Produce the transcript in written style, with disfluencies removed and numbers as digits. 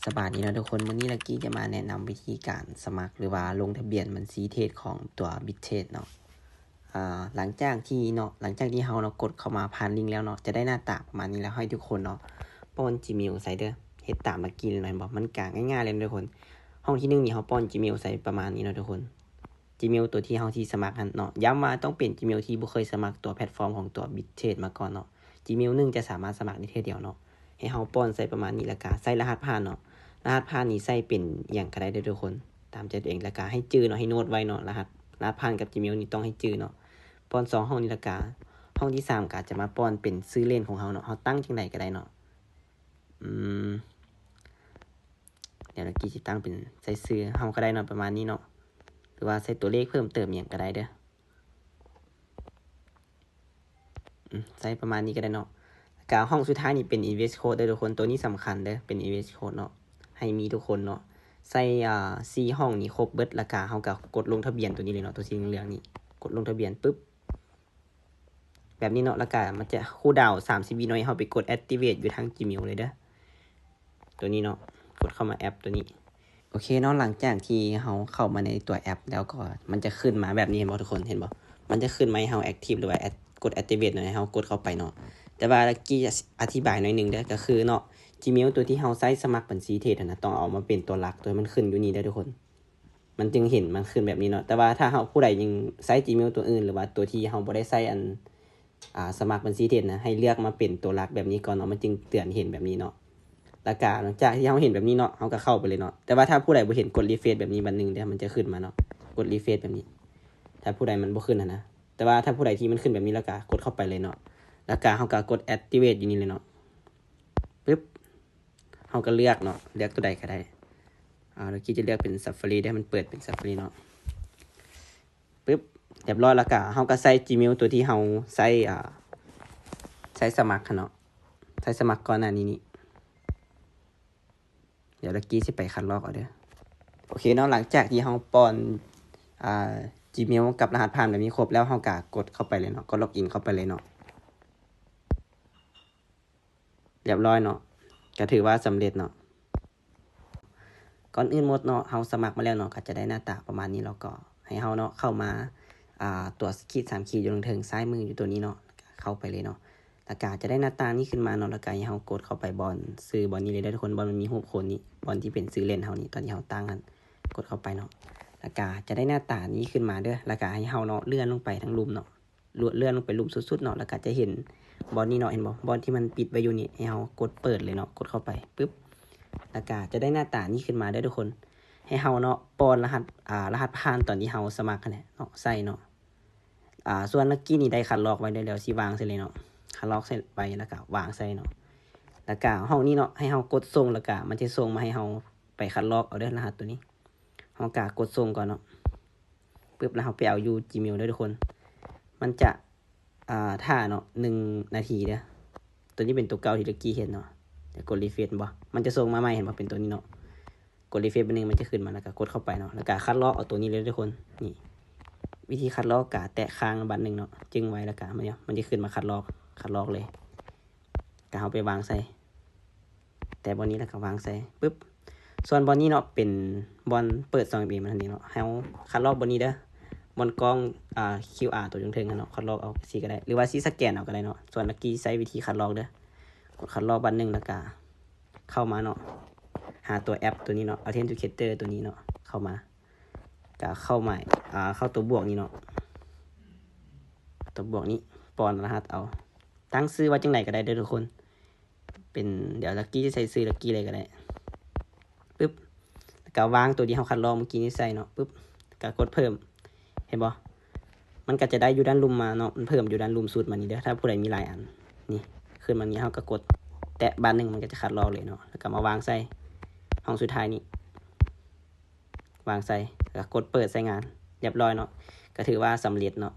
สบายดีนะทุกคนวันนี้ลักกี้จะมาแนะนำวิธีการสมัครหรือว่าลงทะเบียนบัญชีเทรดของตัวบิตเทรดเนาะหลังจากที่เฮาเนาะกดเข้ามาผ่านลิงก์แล้วเนาะจะได้หน้าตาประมาณนี้แล้วให้ทุกคนเนาะป้อน Gmail ใส่เด้อเฮ็ดตามลักกี้เลยบอกมันกางง่ายๆเลยทุกคนห้องที่1นี่เฮาป้อน Gmail ใส่ประมาณนี้เนาะทุกคน Gmail ตัวที่เฮาที่สมัครเนาะย้ำว่าต้องเป็น Gmail ที่บ่เคยสมัครตัวแพลตฟอร์มของตัวบิตเทรดมาก่อนเนาะ Gmail 1จะสามารถสมัครได้เท่าเดียวเนาะให้เฮาป้อนใส่ประมาณนี้แล้วก็ใส่รหัสผ่านเนาะรหัสผ่านนี้ใส่เป็นอย่างก็ได้ทุกคนตามใจตัวเองแล้วก็ให้จื้อเนาะให้โน้ตไว้เนาะรหัสผ่านกับ Gmail นี่ต้องให้จื้อเนาะป้อน2ห้องนี้แล้วก็ห้องที่3ก็จะมาป้อนเป็นชื่อเล่นของเฮาเนาะเฮาตั้งจังไดก็ได้เนาะเดี๋ยวเมื่อกี้สิตั้งเป็นใส่ชื่อเฮาก็ได้เนาะประมาณนี้เนาะหรือว่าใส่ตัวเลขเพิ่มเติมอย่างก็ได้เด้อใส่ประมาณนี้ก็ได้เนาะแล้วก็ห้องสุดท้ายนี่เป็น invest code เด้อทุกคนตัวนี้สำคัญเด้อเป็น invest code เนาะให้มีทุกคนเนาะใส่4ห้องนี้ครบเบิดแล้วก็เฮาก็กดลงทะเบียนตัวนี้เลยเนาะตัวสีเหลืองๆนี่กดลงทะเบียนปึ๊บแบบนี้เนาะแล้วก็มันจะคูลดาวน์30วินาทีเฮาไปกด activate อยู่ทาง Gmail เลยเด้อตัวนี้เนาะกดเข้ามาแอปตัวนี้โอเคเนาะหลังจากที่เฮาเข้ามาในตัวแอปแล้วก็มันจะขึ้นมาแบบนี้เห็นบ่ทุกคนเห็นบ่มันจะขึ้นมาให้เฮา active หรือว่ากด activate หน่อยให้เฮากดเข้าไปเนาะแต่ว่าลักกี้จะอธิบายหน่อยนึงเด้อก็คือเนาะ Gmail ตัวที่เฮาใช้สมัครบัญชีเทรดนะต้องเอามาเป็นตัวหลักตัวมันขึ้นอยู่นี่เด้อทุกคนมันจึงเห็นมันขึ้นแบบนี้เนาะแต่ว่าถ้าเฮาผู้ใดยังใช้ Gmail ตัวอื่นหรือว่าตัวที่เฮาบ่ได้ใช้สมัครบัญชีเทรดนะให้เลือกมาเป็นตัวหลักแบบนี้ก่อนเนาะมันจึงเตือนเห็นแบบนี้เนาะแล้วก็หลังจากที่เฮาเห็นแบบนี้เนาะเฮาก็เข้าไปเลยเนาะแต่ว่าถ้าผู้ใดบ่เห็นกดรีเฟรชแบบนี้บัดนึงเดี๋ยวมันจะขึ้นมาเนาะกดรีเฟรชแบบนี้ถ้าผู้ใดมันบ่ขึ้นนะแต่ว่าถ้าผู้ใดที่มันขึ้นแบบนี้แล้วก็กดเข้าไปเลยเนาะแล้วก็เฮาก็กด activate อยู่นี่เลยเนาะปึ๊บเฮาก็เลือกเนาะเลือกตัวใดก็ได้เราคิดจะเลือกเป็น Safari ได้มันเปิดเป็น Safari เนาะปึ๊บเรียบร้อยแล้วก็เฮาก็ใส่ Gmail ตัวที่เฮาใช้สมัครเนาะใช้สมัครก่อนหน้านี้นี่เดี๋ยวลักกี้สิไปคัดลอกเอาเด้อโอเคเนาะหลังจากที่เฮาป้อนGmail กับรหัสผ่านแบบนี้ครบแล้วเฮาก็กดเข้าไปเลยเนาะกดล็อกอินเข้าไปเลยเนาะเรียบร้อยเนาะก็ถือว่าสำเร็จเนาะก่อนอื่นหมดเนาะเฮาสมัครมาแล้วเนาะก็จะได้หน้าตาประมาณนี้แล้วก็ให้เฮาเนาะเข้ามาตัวขีด3ขีดอยู่ตรงเทิงซ้ายมืออยู่ตัวนี้เนาะเข้าไปเลยเนาะแล้วก็จะได้หน้าตานี้ขึ้นมาเนาะแล้วก็ให้เฮากดเข้าไปบอลซื้อบอลนี้เลยได้ทุกคนบอลมันมีรูปคนนี้บอลที่เป็นซื้อเล่นเฮานี่ตอนที่เฮาตั้งกันกดเข้าไปเนาะแล้วก็จะได้หน้าตานี้ขึ้นมาเด้อแล้วก็ให้เฮาเนาะเลื่อนลงไปทั้งรูปเนาะเลื่อนลงไปรูปสุดๆเนาะแล้วก็จะเห็นบอลนี้เนาะเห็นบ่บอลที่มันปิดไว้อยู่นี่ให้เฮากดเปิดเลยเนาะกดเข้าไปปึ๊บแล้วก็จะได้หน้าตานี้ขึ้นมาได้ทุกคนให้เฮาเนาะป้อนรหัสผ่านตอนที่เฮาสมัครกันแหละเนาะใส่เนาะส่วนลักกี้นี่ได้คัดลอกไว้ได้แล้วสิวางใส่เลยเนาะคัดลอกใส่ไปแล้วก็วางใส่เนาะแล้วก็ห้องนี้เนาะให้เฮากดส่งแล้วก็มันจะส่งมาให้เฮาไปคัดลอกเอาเด้อรหัสตัวนี้เฮากกดส่งก่อนเนาะปึ๊บแล้วเฮาไปเอาอยู่ Gmail เด้อทุกคนมันจะท่าเนาะ1นาทีเด้อตัวนี้เป็นตัวเก่าที่ลักกี้เห็นเนาะแต่กดรีเฟรชบ่มันจะส่งมาใหม่เห็นบ่เป็นตัวนี้เนาะกดรีเฟรชไปนึงมันจะขึ้นมาแล้วก็กดเข้าไปเนาะแล้วก็คัดลอกเอาตัวนี้เลยทุกคนนี่วิธีคัดลอกกะแตะค้างบัตรนึงเนาะจึงไว้แล้วก็มันจะขึ้นมาคัดลอกเลยก็เอาไปวางใส่แต่บอลนี้แล้วก็วางใส่ปึ๊บส่วนบอลนี้เนาะเป็นบอลเปิด2 AB มันทันทีเนาะเฮาคัดลอกบอลนี้เด้อบอลกล้องQR ตัวเทิงๆเนาะคัดลอกเอาสิก็ได้หรือว่าสิสแกนเอาก็ได้เนาะส่วนลักกี้ใช้วิธีคัดลอกเด้อกดคัดลอกบัตรนึงแล้วก็เข้ามาเนาะหาตัวแอปตัวนี้เนาะ Authenticator ตัวนี้เนาะเข้ามาก็เข้ามาเข้าตัวบวกนี้เนาะตัวบวกนี้ป้อนรหัสเอาตั้งชื่อว่าจังไหนก็ได้เด้อทุกคนเป็นเดี๋ยวลักกี้จะใส่ชื่อลักกี้เลยก็ได้ปึ๊บแล้วก็วางตัวที่เฮาคัดลอกเมื่อกี้นี้ใส่เนาะปึ๊บก็กดเพิ่มเห็นบ่มันก็จะได้อยู่ด้านลุ่มมาเนาะมันเพิ่มอยู่ด้านลุ่มสุดมานี่เด้อถ้าผู้ใดมีหลายอันนี่ขึ้นมานี้เฮาก็กดแตะบัตรนึงมันก็จะคัดลอกเลยเนาะแล้วก็มาวางใส่ห้องสุดท้ายนี้วางใส่แล้วกดเปิดใส่งานเรียบร้อยเนาะก็ถือว่าสำเร็จเนาะ